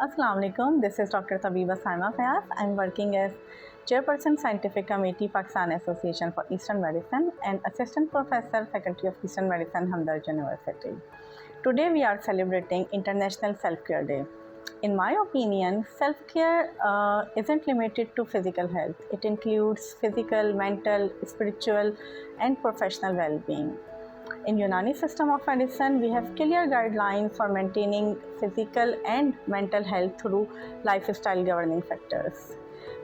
Assalamu alaikum. This is Dr. Tabiba Saima Fayaz. I'm working as Chairperson Scientific Committee Pakistan Association for Eastern Medicine and Assistant Professor Faculty of Eastern Medicine, Hamdard University. Today we are celebrating International Self-Care Day. In my opinion, self-care isn't limited to physical health. It includes physical, mental, spiritual and professional well-being. In Unani system of medicine, we have clear guidelines for maintaining physical and mental health through lifestyle governing factors.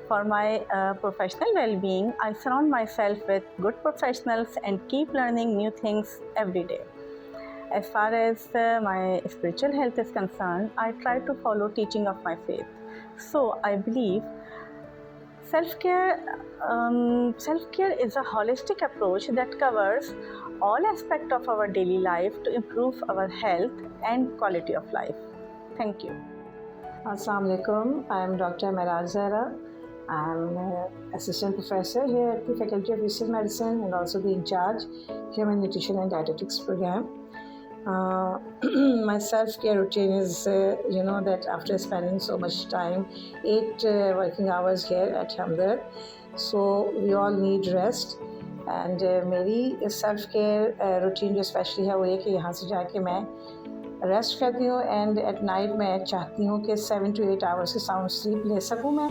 For my professional well-being, I surround myself with good professionals and keep learning new things every day. As far as my spiritual health is concerned, I try to follow teaching of my faith. So I believe self-care is a holistic approach that covers all aspects of our daily life to improve our health and quality of life. Thank you. Assalamu alaikum. I am Dr. Mehraj Zahra. I am assistant professor here at the Faculty of Eastern Medicine and also the in charge Human Nutrition and Dietetics program. My self-care routine is, that after spending so much time, 8 working hours here at Hamdard, so we all need rest. And میری self care routine جو especially ہے وہ یہ کہ یہاں سے جا کے میں ریسٹ کرتی ہوں اینڈ ایٹ نائٹ میں چاہتی ہوں کہ 7 to 8 hours کی ساؤنڈ سلیپ لے سکوں میں.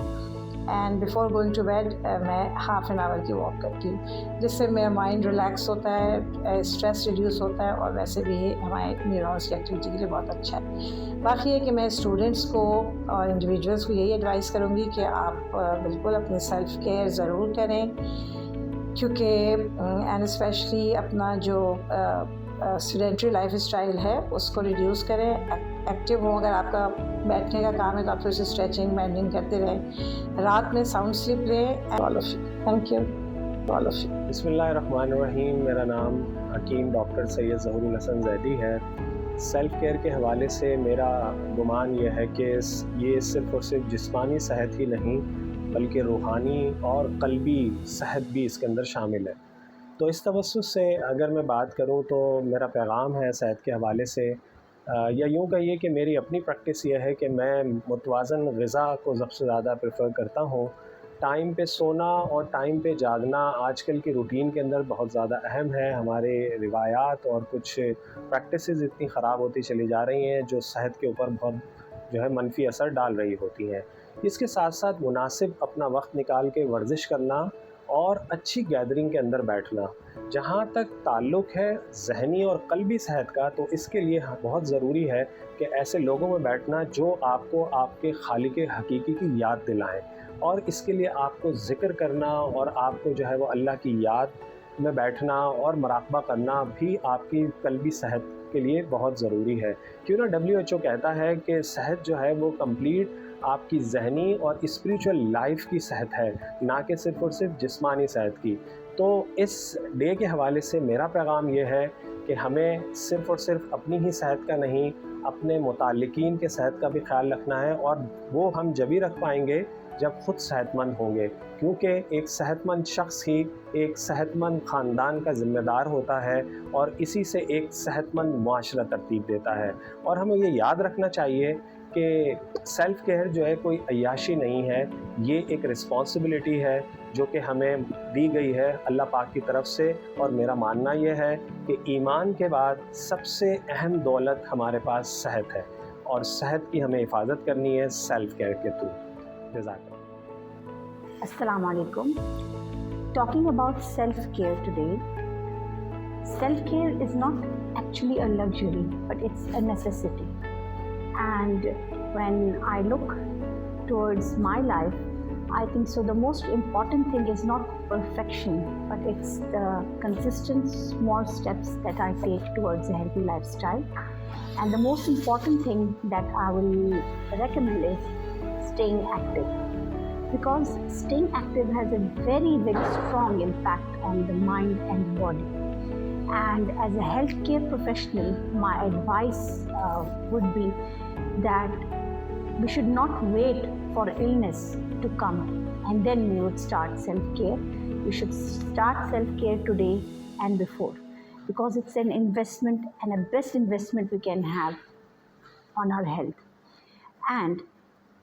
And before going to bed میں ہاف این آور کی واک کرتی ہوں جس سے میرا مائنڈ ریلیکس ہوتا ہے, اسٹریس ریڈیوس ہوتا ہے اور ویسے بھی یہ ہمارے نیورونس کی ایکٹیویٹی کے لیے بہت اچھا ہے. باقی یہ کہ میں اسٹوڈنٹس کو اور انڈیویجولس کو یہی ایڈوائز کروں گی کہ آپ بالکل اپنی سیلف کیئر ضرور کریں, کیونکہ اینڈ اسپیشلی اپنا جو سیڈنٹری لائف اسٹائل ہے اس کو ریڈیوس کریں, ایکٹیو ہوں. اگر آپ کا بیٹھنے کا کام ہے تو آپ تھوڑی سی اسٹریچنگ بینڈنگ کرتے رہیں, رات میں ساؤنڈ سلیپ لیں. Thank you. بسم اللہ الرحمن الرحیم. میرا نام حکیم ڈاکٹر سید ظہور الحسن زیدی ہے. سیلف کیئر کے حوالے سے میرا گمان یہ ہے کہ یہ صرف اور صرف جسمانی صحت ہی نہیں بلکہ روحانی اور قلبی صحت بھی اس کے اندر شامل ہے. تو اس توسط سے اگر میں بات کروں تو میرا پیغام ہے صحت کے حوالے سے, یا یوں کہیے کہ میری اپنی پریکٹس یہ ہے کہ میں متوازن غذا کو سب سے زیادہ پریفر کرتا ہوں. ٹائم پہ سونا اور ٹائم پہ جاگنا آج کل کی روٹین کے اندر بہت زیادہ اہم ہے. ہمارے روایات اور کچھ پریکٹسز اتنی خراب ہوتی چلی جا رہی ہیں جو صحت کے اوپر بہت منفی اثر ڈال رہی ہوتی ہیں. اس کے ساتھ ساتھ مناسب اپنا وقت نکال کے ورزش کرنا اور اچھی گیدرنگ کے اندر بیٹھنا. جہاں تک تعلق ہے ذہنی اور قلبی صحت کا, تو اس کے لیے بہت ضروری ہے کہ ایسے لوگوں میں بیٹھنا جو آپ کو آپ کے خالق حقیقی کی یاد دلائیں, اور اس کے لیے آپ کو ذکر کرنا اور آپ کو وہ اللہ کی یاد میں بیٹھنا اور مراقبہ کرنا بھی آپ کی قلبی صحت کے لیے بہت ضروری ہے. کیوں نہ WHO کہتا ہے کہ صحت جو ہے وہ کمپلیٹ آپ کی ذہنی اور اسپریچول لائف کی صحت ہے, نہ کہ صرف اور صرف جسمانی صحت کی. تو اس ڈے کے حوالے سے میرا پیغام یہ ہے کہ ہمیں صرف اور صرف اپنی ہی صحت کا نہیں, اپنے متعلقین کے صحت کا بھی خیال رکھنا ہے, اور وہ ہم جبھی رکھ پائیں گے جب خود صحت مند ہوں گے, کیونکہ ایک صحت مند شخص ہی ایک صحت مند خاندان کا ذمہ دار ہوتا ہے اور اسی سے ایک صحت مند معاشرہ ترتیب دیتا ہے. اور ہمیں یہ یاد رکھنا چاہیے کہ سیلف کیئر جو ہے کوئی عیاشی نہیں ہے, یہ ایک رسپانسبلٹی ہے جو کہ ہمیں دی گئی ہے اللہ پاک کی طرف سے. اور میرا ماننا یہ ہے کہ ایمان کے بعد سب سے اہم دولت ہمارے پاس صحت ہے, اور صحت کی ہمیں حفاظت کرنی ہے سیلف کیئر کے تھرو. جزاک اللہ. Assalamu alaikum. Talking about self-care today, self-care is not actually a luxury, but it's a necessity. And when I look towards my life, I think so the most important thing is not perfection, but it's the consistent small steps that I take towards a healthy lifestyle. And the most important thing that I will recommend is staying active, because staying active has a very, very strong impact on the mind and the body. And as a healthcare professional, my advice would be that we should not wait for illness to come and then we would start self-care. We should start self-care today and before, because it's an investment and a best investment we can have on our health. And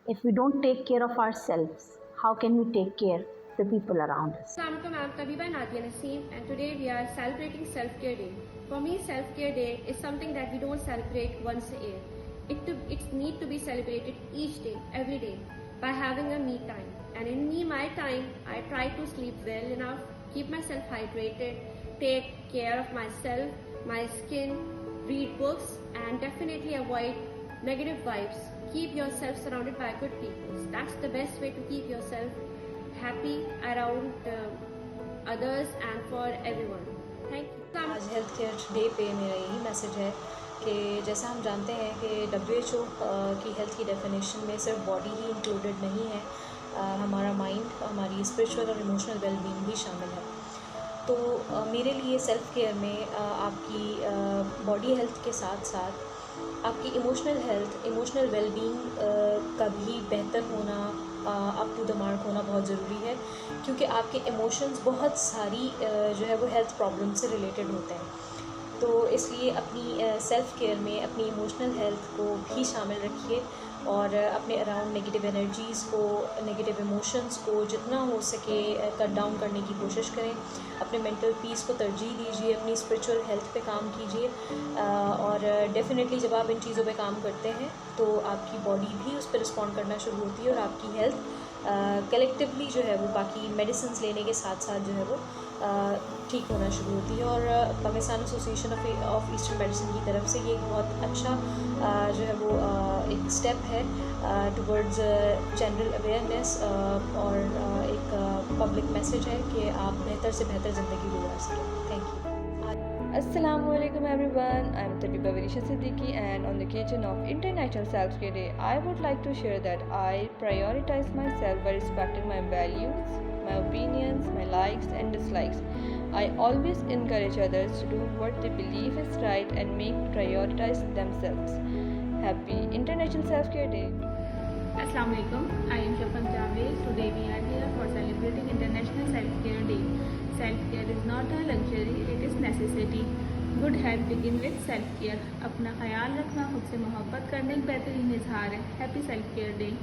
If we don't take care of ourselves, how can we take care of the people around us? Assalamualaikum, I'm Tabiba Nadia Naseem, and today we are celebrating Self-Care Day. For me, Self-Care Day is something that we don't celebrate once a year. It needs to be celebrated each day, every day, by having a me time. And in my time, I try to sleep well enough, keep myself hydrated, take care of myself, my skin, read books, and definitely avoid negative vibes. Keep yourself surrounded by good people. That's the best way to keep yourself happy around others and for everyone. Thank you. آج health care day پہ میرا یہی message ہے کہ جیسا ہم جانتے ہیں کہ WHO کی ہیلتھ کی ڈیفینیشن میں صرف باڈی ہی انکلوڈیڈ نہیں ہے, ہمارا مائنڈ, ہماری اسپریچول اور ایموشنل ویل بینگ بھی شامل ہے. تو میرے لیے سیلف کیئر میں آپ کی باڈی ہیلتھ کے ساتھ ساتھ آپ کی emotional health, emotional well being کا بھی بہتر ہونا, اپ ٹو دا مارک ہونا بہت ضروری ہے, کیونکہ آپ کے ایموشنز بہت ساری جو ہے وہ ہیلتھ پرابلم سے ریلیٹڈ ہوتے ہیں. تو اس لیے اپنی سیلف کیئر میں اپنی ایموشنل ہیلتھ کو بھی شامل رکھیے اور اپنے اراؤنڈ نگیٹیو انرجیز کو, نگیٹیو ایموشنز کو جتنا ہو سکے کٹ ڈاؤن کرنے کی کوشش کریں. اپنے مینٹل پیس کو ترجیح دیجیے, اپنی اسپریچول ہیلتھ پہ کام کیجیے, اور ڈیفینیٹلی جب آپ ان چیزوں پہ کام کرتے ہیں تو آپ کی باڈی بھی اس پہ رسپونڈ کرنا شروع ہوتی ہے, اور آپ کی ہیلتھ کلیکٹیولی جو ہے وہ باقی میڈیسنس لینے کے ساتھ ساتھ جو ہے وہ ٹھیک ہونا شروع ہوتی ہے. اور Pakistan association of eastern medicine کی طرف سے یہ ایک بہت اچھا جو ہے وہ ایک اسٹیپ ہے ٹورڈز جنرل اویئرنیس, اور ایک پبلک میسیج ہے کہ آپ بہتر سے بہتر زندگی گزار سکیں. Thank you. Assalamu alaikum everyone, I am Tabiba Virisha Siddiqui, and on the occasion of International Self-Care Day, I would like to share that I prioritize myself by respecting my values, my opinions, my likes and dislikes. I always encourage others to do what they believe is right and prioritize themselves. Happy International Self-Care Day. Assalamu alaikum, I am Shafan Javed. Today we are here for celebrating International Self-Care Day. Self-care is not a luxury, it is necessity. Good health begin with self-care. اپنا خیال رکھنا خود سے محبت کرنے ایک بہترین اظہار ہے. Happy Self-Care Day.